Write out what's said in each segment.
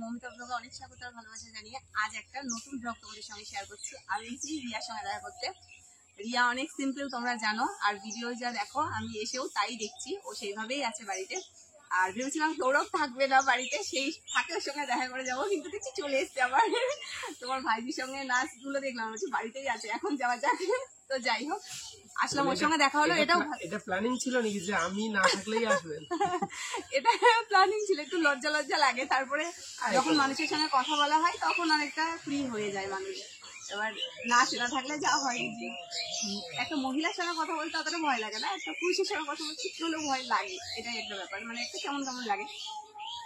মমতা ব্লগে অনেক স্বাগত আর ভালোবাসা জানিয়ে আজ একটা নতুন ব্লগ তোমাদের সঙ্গে শেয়ার করছি। আমি এসেছি রিয়ার সঙ্গে দেখা করতে। রিয়া অনেক সিম্পল, তোমরা জানো, আর ভিডিও যা দেখো আমি এসেও তাই দেখছি, ও সেইভাবেই আছে বাড়িতে। আর ভেবেছিলাম সৌরভ থাকবে না বাড়িতে, সেই ফাঁকে ওর সঙ্গে দেখা করে যাবো, কিন্তু দেখছি চলে এসছে আবার। তোমার ভাইজির সঙ্গে নাচগুলো দেখলাম, হচ্ছে বাড়িতেই আছে, এখন যাওয়া যাক। তো যাই হোক, আসলাম, ওর সঙ্গে দেখা হলো। এটা প্ল্যানিং ছিল নাকি যে আমি না থাকলেই আসবেন? এটা প্ল্যানিং ছিল, একটু লজ্জা লজ্জা লাগে, তারপরে যখন মানুষের সঙ্গে কথা বলা হয় তখন অনেকটা ফ্রি হয়ে যায় মানুষ। এবার না সেটা থাকলে যা হয়, যে একটা মহিলার সঙ্গে কথা বলতে অতটা ভয় লাগে না, একটা পুরুষের সঙ্গে কথা বলতে একটু হলেও ভয় লাগে, এটাই একটা ব্যাপার, মানে একটা কেমন কেমন লাগে।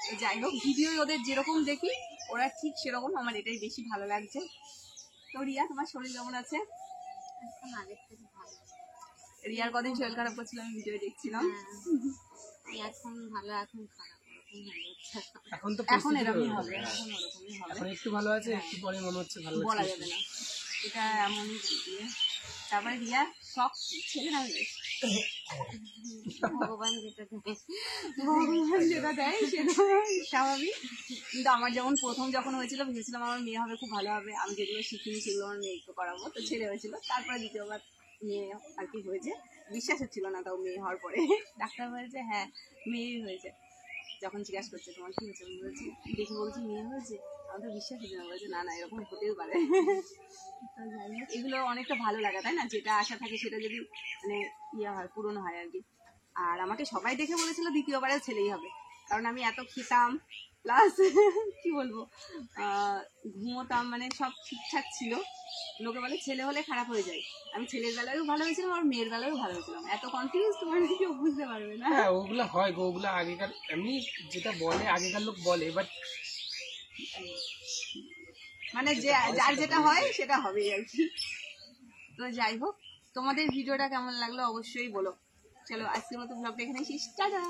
তো যাই হোক, ভিডিও ওদের যেরকম দেখি ওরা ঠিক সেরকম, আমার এটাই বেশি ভালো লাগছে। তো রিয়া, তোমার শরীর কেমন আছে? রিয়ার কদিন শরীর খারাপ করছিল, আমি ভিডিও দেখছিলাম। এখন ভালো, এখন খারাপ, এখন তো এখন এরকমই হবে, এখন একটু ভালো আছে, একটু পরে মনে হচ্ছে ভালো বলা যাবে না, এটা এমনই। তারপরে রিয়া শখ ছেলে না মেয়ে? ভগবান যেটা দেয়, ভগবান যেটা দেয় সেটা স্বাভাবিক। কিন্তু আমার যেমন প্রথম যখন হয়েছিল ভেবেছিলাম আমার মেয়ে হবে, খুব ভালো হবে, আমি যেগুলো শিখিনি সেগুলো আমার মেয়েকে করাবো, তো ছেলে হয়েছিল। তারপরে দ্বিতীয়বার মেয়ে আর কি হয়েছে, বিশ্বাস হচ্ছিল না তাও মেয়ে হওয়ার পরে। ডাক্তার বলেছে হ্যাঁ মেয়েই হয়েছে। যখন জিজ্ঞাসা করছে তোমার কি হয়েছে, আমি বলছি দেখে বলছি মেয়ে হয়েছে, আমাদের বিশ্বাস হচ্ছে না, বলছে না না এরকম হতেও পারে। তো যাই হোক, এগুলো অনেকটা ভালো লাগা, তাই না? যেটা আশা থাকে সেটা যদি মানে ইয়ে হয়, পূরণ হয় আর কি। আর আমাকে সবাই দেখে বলেছিল দ্বিতীয়বারেও ছেলেই হবে, কারণ আমি এত খেতাম, প্লাস কি বলবো, ঘুমোতাম, মানে সব ঠিকঠাক ছিল। লোকে বলে ছেলে হলে খারাপ হয়ে যায়, আমি ছেলের বেলায়ও ভালো হয়েছিলাম আর মেয়ের বেলায়ও ভালো হয়েছিলাম, এত কনফিউজ তোমার কেউ বুঝতে পারবে না। হ্যাঁ, ওগুলো হয় গো, ওগুলো আগেকার এমনি যেটা বলে আগেকার লোক বলে, বাট মানে যে যার যেটা হয় সেটা হবেই আর কি। তো যাই হোক, তোমাদের ভিডিওটা কেমন লাগলো অবশ্যই বলো। চলো আজকের মতো ব্লগটা এখানে শেষ, টাটা।